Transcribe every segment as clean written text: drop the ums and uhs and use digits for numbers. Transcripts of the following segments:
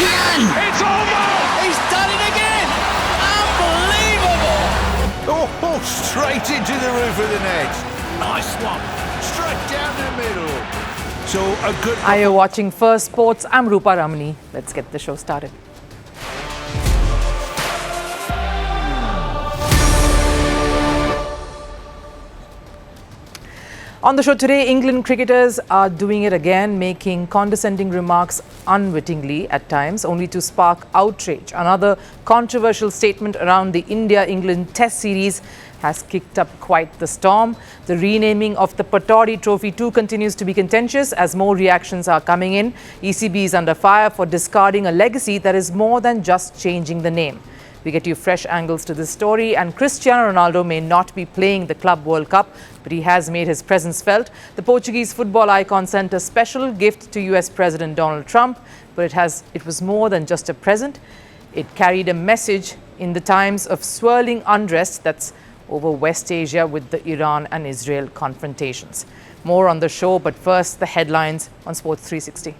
can! It's over! He's done it again! Unbelievable! Oh, straight into the roof of the net. Nice one. Straight down the middle. So a good... Are you watching Firstpost? I'm Rupha Ramani. Let's get the show started. On the show today, England cricketers are doing it again, making condescending remarks unwittingly at times, only to spark outrage. Another controversial statement around the India-England Test series has kicked up quite the storm. The renaming of the Pataudi Trophy too continues to be contentious as more reactions are coming in. ECB is under fire for discarding a legacy that is more than just changing the name. We get you fresh angles to this story, and Cristiano Ronaldo may not be playing the Club World Cup, but he has made his presence felt. The Portuguese football icon sent a special gift to US President Donald Trump, but it was more than just a present. It carried a message in the times of swirling unrest that's over West Asia with the Iran and Israel confrontations. More on the show, but first the headlines on Sports 360.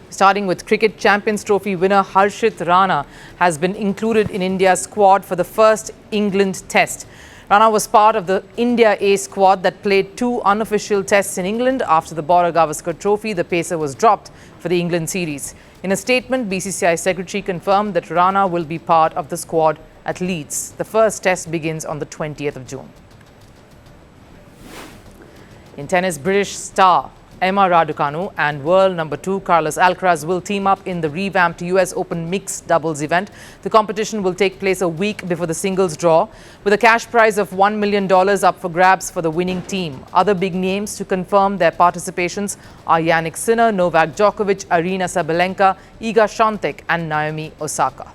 Starting with cricket, Champions Trophy winner Harshit Rana has been included in India's squad for the first England Test. Rana was part of the India A squad that played 2 unofficial tests in England. After the Border Gavaskar Trophy, the pacer was dropped for the England series. In a statement, BCCI Secretary confirmed that Rana will be part of the squad at Leeds. The first test begins on the 20th of June. In tennis, British star Emma Raducanu and world number 2 Carlos Alcaraz will team up in the revamped US Open mixed doubles event. The competition will take place a week before the singles draw, with a cash prize of $1 million up for grabs for the winning team. Other big names to confirm their participations are Yannick Sinner, Novak Djokovic, Aryna Sabalenka, Iga Swiatek and Naomi Osaka.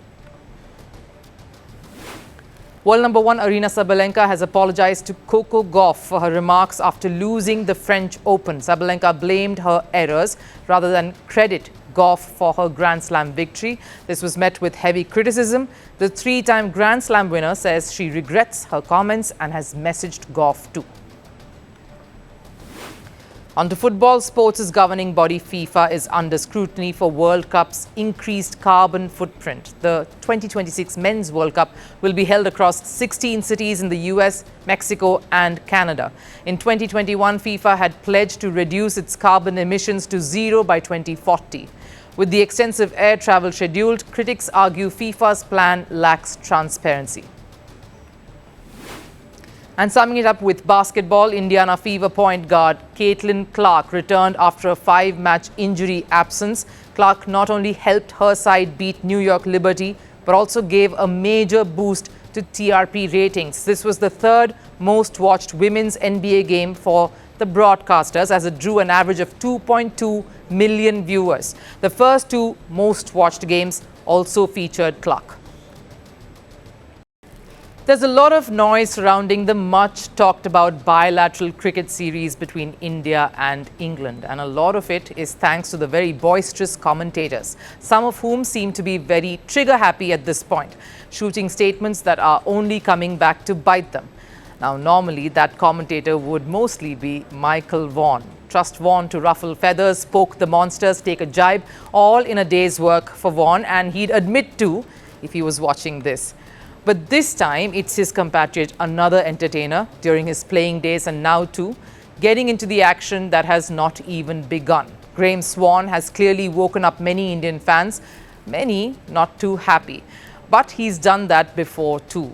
World number 1 Aryna Sabalenka has apologized to Coco Gauff for her remarks after losing the French Open. Sabalenka blamed her errors rather than credit Gauff for her Grand Slam victory. This was met with heavy criticism. The 3-time Grand Slam winner says she regrets her comments and has messaged Gauff too. On to football, sports' governing body FIFA is under scrutiny for World Cup's increased carbon footprint. The 2026 Men's World Cup will be held across 16 cities in the US, Mexico and Canada. In 2021, FIFA had pledged to reduce its carbon emissions to 0 by 2040. With the extensive air travel scheduled, critics argue FIFA's plan lacks transparency. And summing it up with basketball, Indiana Fever point guard Caitlin Clark returned after a 5-match injury absence. Clark not only helped her side beat New York Liberty, but also gave a major boost to TRP ratings. This was the 3rd most watched women's NBA game for the broadcasters, as it drew an average of 2.2 million viewers. The first 2 most watched games also featured Clark. There's a lot of noise surrounding the much talked about bilateral cricket series between India and England, and a lot of it is thanks to the very boisterous commentators, some of whom seem to be very trigger happy at this point, shooting statements that are only coming back to bite them. Now, normally that commentator would mostly be Michael Vaughan. Trust Vaughan to ruffle feathers, poke the monsters, take a jibe, all in a day's work for Vaughan, and he'd admit to if he was watching this. But this time, it's his compatriot, another entertainer during his playing days and now too, getting into the action that has not even begun. Graeme Swann has clearly woken up many Indian fans, many not too happy. But he's done that before too.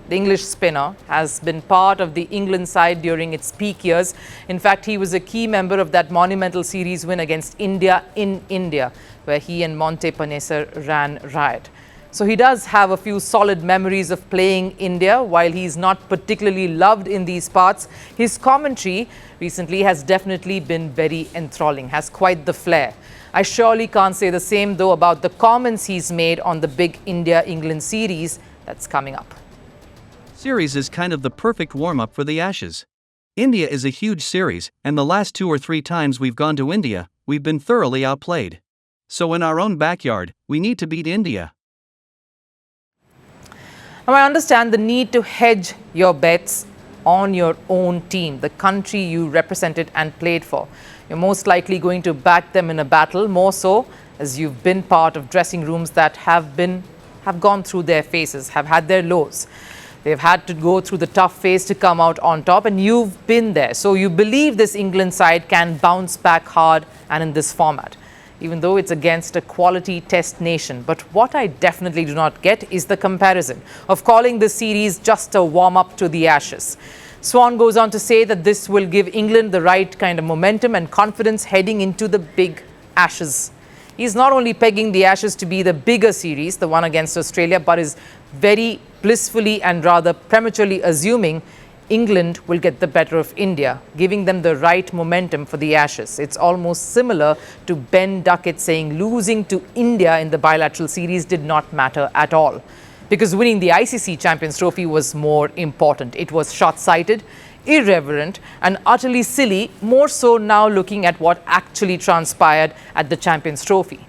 The English spinner has been part of the England side during its peak years. In fact, he was a key member of that monumental series win against India in India, where he and Monte Panesar ran riot. So he does have a few solid memories of playing India. While he's not particularly loved in these parts, his commentary recently has definitely been very enthralling, has quite the flair. I surely can't say the same though about the comments he's made on the big India-England series that's coming up. Series is kind of the perfect warm-up for the Ashes. India is a huge series, and the last 2 or 3 times we've gone to India, we've been thoroughly outplayed. So in our own backyard, we need to beat India. Now, I understand the need to hedge your bets on your own team, the country you represented and played for. You're most likely going to back them in a battle, more so as you've been part of dressing rooms that have gone through their phases, have had their lows. They've had to go through the tough phase to come out on top, and you've been there. So you believe this England side can bounce back hard and in this format, even though it's against a quality test nation. But what I definitely do not get is the comparison of calling this series just a warm-up to the Ashes. Swann goes on to say that this will give England the right kind of momentum and confidence heading into the big Ashes. He's not only pegging the Ashes to be the bigger series, the one against Australia, but is very blissfully and rather prematurely assuming England will get the better of India, giving them the right momentum for the Ashes. It's almost similar to Ben Duckett saying losing to India in the bilateral series did not matter at all, because winning the ICC Champions Trophy was more important. It was short-sighted, irreverent and utterly silly, more so now looking at what actually transpired at the Champions Trophy.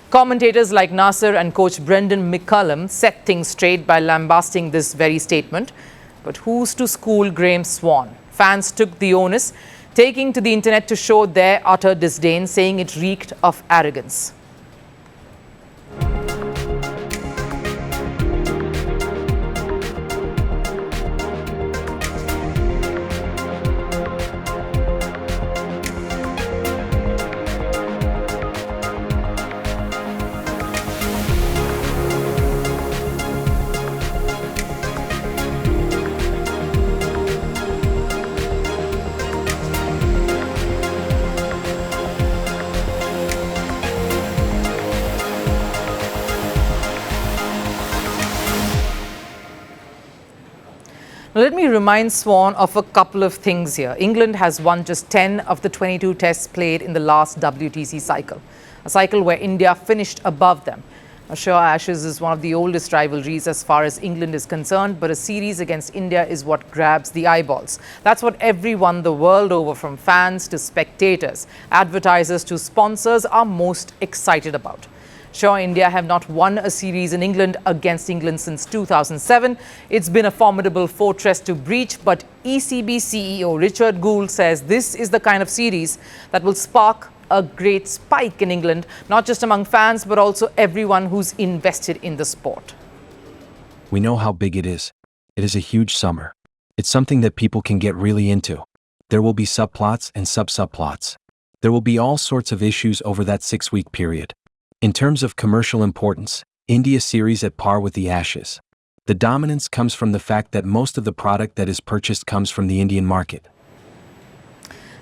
Commentators like Nasser and coach Brendan McCullum set things straight by lambasting this very statement. But who's to school Graeme Swann? Fans took the onus, taking to the internet to show their utter disdain, saying it reeked of arrogance. Let me remind Swann of a couple of things here. England has won just 10 of the 22 tests played in the last WTC cycle, a cycle where India finished above them. Now, sure, Ashes is one of the oldest rivalries as far as England is concerned, but a series against India is what grabs the eyeballs. That's what everyone the world over, from fans to spectators, advertisers to sponsors, are most excited about. Sure, India have not won a series in England against England since 2007. It's been a formidable fortress to breach, but ECB CEO Richard Gould says this is the kind of series that will spark a great spike in England, not just among fans, but also everyone who's invested in the sport. We know how big it is. It is a huge summer. It's something that people can get really into. There will be subplots and subplots. There will be all sorts of issues over that 6-week period. In terms of commercial importance, India series at par with the Ashes. The dominance comes from the fact that most of the product that is purchased comes from the Indian market.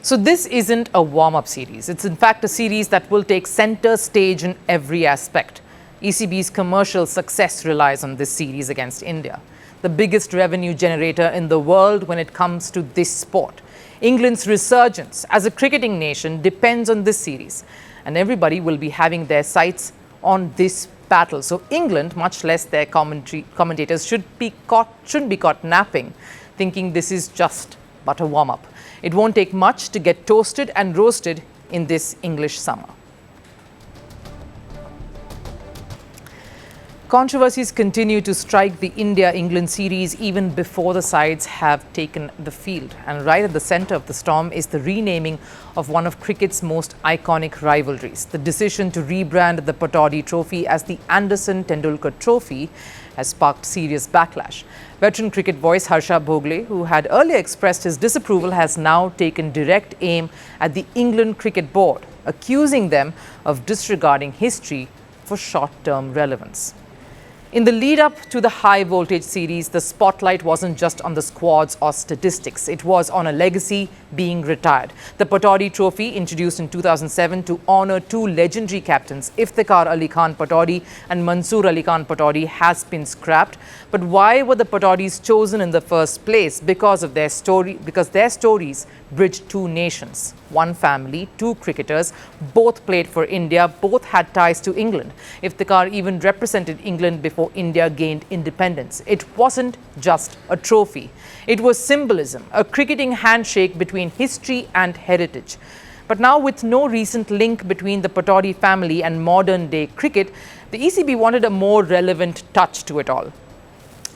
So this isn't a warm-up series. It's in fact a series that will take center stage in every aspect. ECB's commercial success relies on this series against India, the biggest revenue generator in the world when it comes to this sport. England's resurgence as a cricketing nation depends on this series, and everybody will be having their sights on this battle. So England, much less their commentators, shouldn't be caught napping, thinking this is just but a warm-up. It won't take much to get toasted and roasted in this English summer. Controversies continue to strike the India-England series even before the sides have taken the field. And right at the centre of the storm is the renaming of one of cricket's most iconic rivalries. The decision to rebrand the Pataudi Trophy as the Anderson-Tendulkar Trophy has sparked serious backlash. Veteran cricket voice Harsha Bhogle, who had earlier expressed his disapproval, has now taken direct aim at the England Cricket Board, accusing them of disregarding history for short-term relevance. In the lead-up to the high-voltage series, the spotlight wasn't just on the squads or statistics. It was on a legacy being retired. The Pataudi Trophy, introduced in 2007 to honour two legendary captains, Iftikhar Ali Khan Pataudi and Mansoor Ali Khan Pataudi, has been scrapped. But why were the Pataudis chosen in the first place? Because their stories bridge two nations, one family, two cricketers, both played for India, both had ties to England. Iftikhar even represented England before India gained independence. It wasn't just a trophy. It was symbolism, a cricketing handshake between history and heritage. But now, with no recent link between the Pataudi family and modern-day cricket, the ECB wanted a more relevant touch to it all.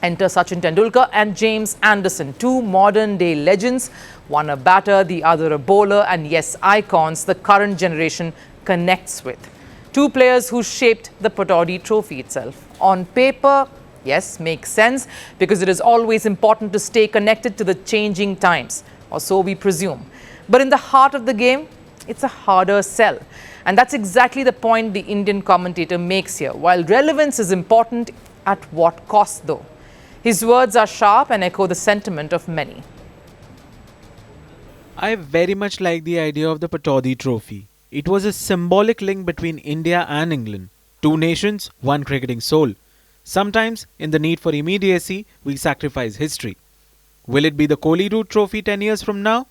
Enter Sachin Tendulkar and James Anderson, two modern-day legends, one a batter, the other a bowler, and yes, icons the current generation connects with. Two players who shaped the Pataudi Trophy itself. On paper, yes, makes sense because it is always important to stay connected to the changing times, or so we presume. But in the heart of the game, it's a harder sell. And that's exactly the point the Indian commentator makes here. While relevance is important, at what cost though? His words are sharp and echo the sentiment of many. I very much like the idea of the Pataudi Trophy. It was a symbolic link between India and England. Two nations, one cricketing soul. Sometimes, in the need for immediacy, we sacrifice history. Will it be the Kohli Root Trophy 10 years from now?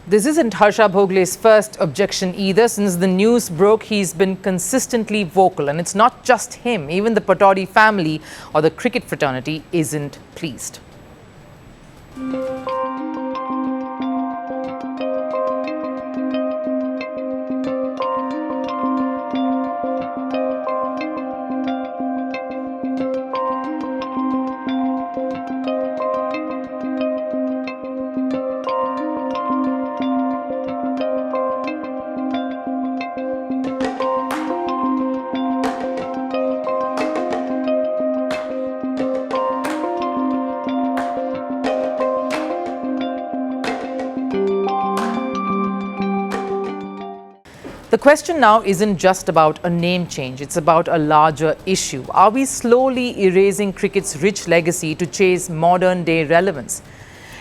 This isn't Harsha Bhogle's first objection either. Since the news broke, he's been consistently vocal. And it's not just him. Even the Pataudi family or the cricket fraternity isn't pleased. The question now isn't just about a name change, it's about a larger issue. Are we slowly erasing cricket's rich legacy to chase modern-day relevance?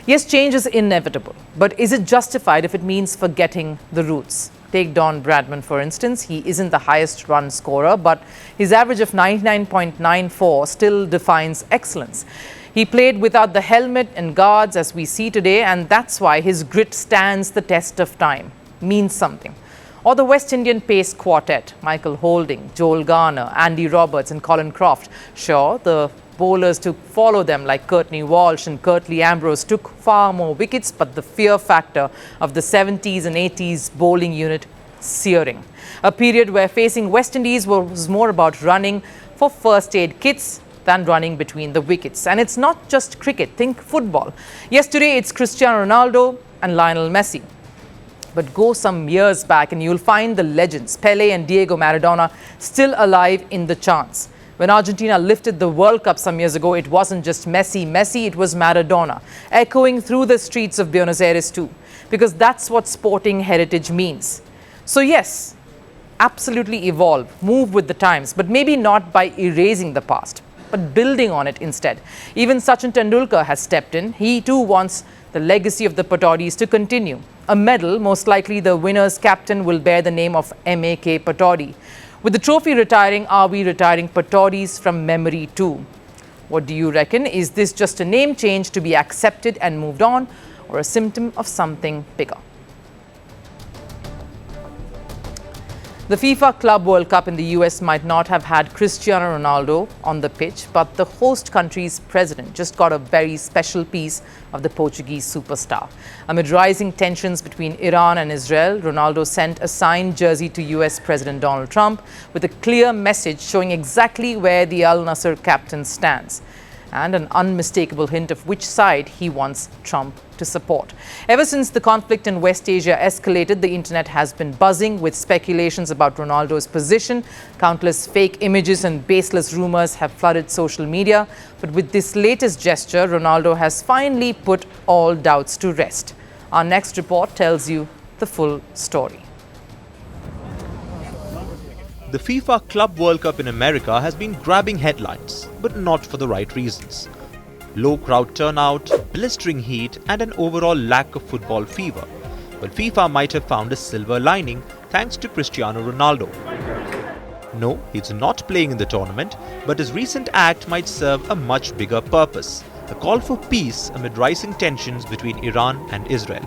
Yes, change is inevitable, but is it justified if it means forgetting the roots? Take Don Bradman, for instance. He isn't the highest run scorer, but his average of 99.94 still defines excellence. He played without the helmet and guards as we see today, and that's why his grit stands the test of time, means something. Or the West Indian pace quartet, Michael Holding, Joel Garner, Andy Roberts and Colin Croft. Sure, the bowlers to follow them like Courtney Walsh and Curtly Ambrose took far more wickets, but the fear factor of the 70s and 80s bowling unit searing. A period where facing West Indies was more about running for first aid kits than running between the wickets. And it's not just cricket, think football. Yesterday it's Cristiano Ronaldo and Lionel Messi. But go some years back and you'll find the legends, Pele and Diego Maradona, still alive in the chants. When Argentina lifted the World Cup some years ago, it wasn't just Messi, it was Maradona, echoing through the streets of Buenos Aires too, because that's what sporting heritage means. So yes, absolutely evolve, move with the times, but maybe not by erasing the past, but building on it instead. Even Sachin Tendulkar has stepped in. He too wants the legacy of the Pataudis to continue. A medal, most likely the winner's captain, will bear the name of M.A.K. Pataudi. With the trophy retiring, are we retiring Pataudis from memory too? What do you reckon? Is this just a name change to be accepted and moved on, or a symptom of something bigger? The FIFA Club World Cup in the US might not have had Cristiano Ronaldo on the pitch, but the host country's president just got a very special piece of the Portuguese superstar. Amid rising tensions between Iran and Israel, Ronaldo sent a signed jersey to US President Donald Trump with a clear message showing exactly where the Al Nassr captain stands, and an unmistakable hint of which side he wants Trump to support. Ever since the conflict in West Asia escalated, the internet has been buzzing with speculations about Ronaldo's position. Countless fake images and baseless rumors have flooded social media. But with this latest gesture, Ronaldo has finally put all doubts to rest. Our next report tells you the full story. The FIFA Club World Cup in America has been grabbing headlines, but not for the right reasons. Low crowd turnout, blistering heat, and an overall lack of football fever. But FIFA might have found a silver lining thanks to Cristiano Ronaldo. No, he's not playing in the tournament, but his recent act might serve a much bigger purpose: a call for peace amid rising tensions between Iran and Israel.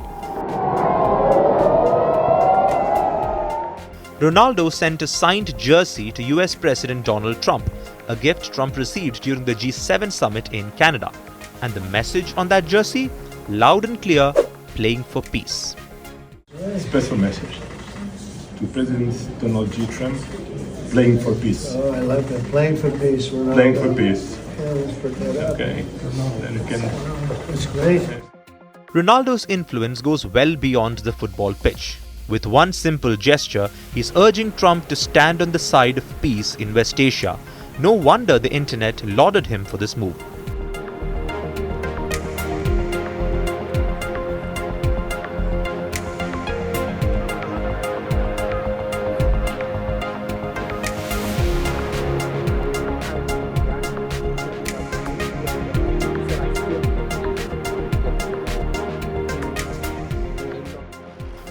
Ronaldo sent a signed jersey to US President Donald Trump, a gift Trump received during the G7 summit in Canada. And the message on that jersey? Loud and clear: playing for peace. Special message to President Donald J. Trump: playing for peace. Oh, I like that. Playing for peace. Ronaldo. Playing for peace. Yeah, let's put that up. Okay. Then you can... That's great. Ronaldo's influence goes well beyond the football pitch. With one simple gesture, he's urging Trump to stand on the side of peace in West Asia. No wonder the internet lauded him for this move.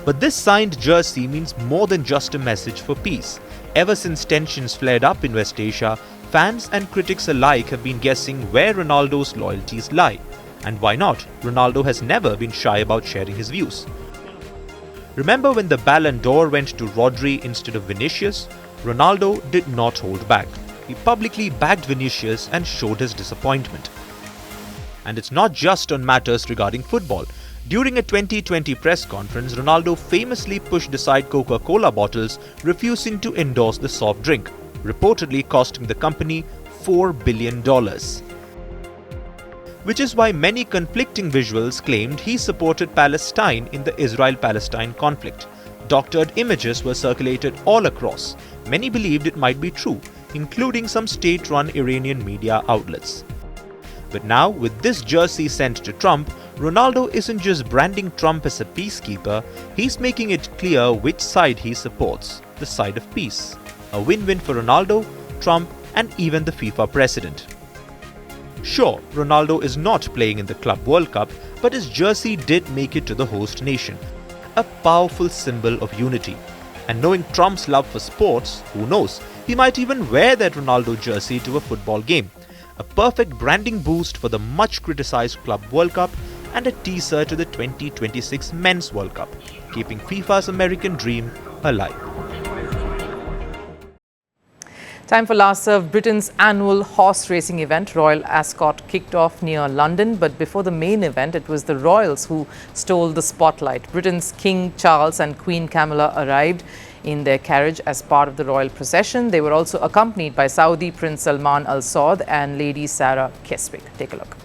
But this signed jersey means more than just a message for peace. Ever since tensions flared up in West Asia, fans and critics alike have been guessing where Ronaldo's loyalties lie. And why not? Ronaldo has never been shy about sharing his views. Remember when the Ballon d'Or went to Rodri instead of Vinicius? Ronaldo did not hold back. He publicly backed Vinicius and showed his disappointment. And it's not just on matters regarding football. During a 2020 press conference, Ronaldo famously pushed aside Coca-Cola bottles, refusing to endorse the soft drink, reportedly costing the company $4 billion. Which is why many conflicting visuals claimed he supported Palestine in the Israel-Palestine conflict. Doctored images were circulated all across. Many believed it might be true, including some state-run Iranian media outlets. But now, with this jersey sent to Trump, Ronaldo isn't just branding Trump as a peacekeeper, he's making it clear which side he supports, the side of peace. A win-win for Ronaldo, Trump, and even the FIFA president. Sure, Ronaldo is not playing in the Club World Cup, but his jersey did make it to the host nation. A powerful symbol of unity. And knowing Trump's love for sports, who knows, he might even wear that Ronaldo jersey to a football game. A perfect branding boost for the much criticized Club World Cup and a teaser to the 2026 Men's World Cup, keeping FIFA's American dream alive. Time for Last Serve. Britain's annual horse racing event, Royal Ascot, kicked off near London. But before the main event, it was the royals who stole the spotlight. Britain's King Charles and Queen Camilla arrived in their carriage as part of the royal procession. They were also accompanied by Saudi Prince Salman Al Saud and Lady Sarah Keswick. Take a look.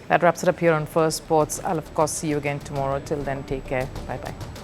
That wraps it up here on Firstpost. I'll of course see you again tomorrow. Till then, take care. Bye-bye.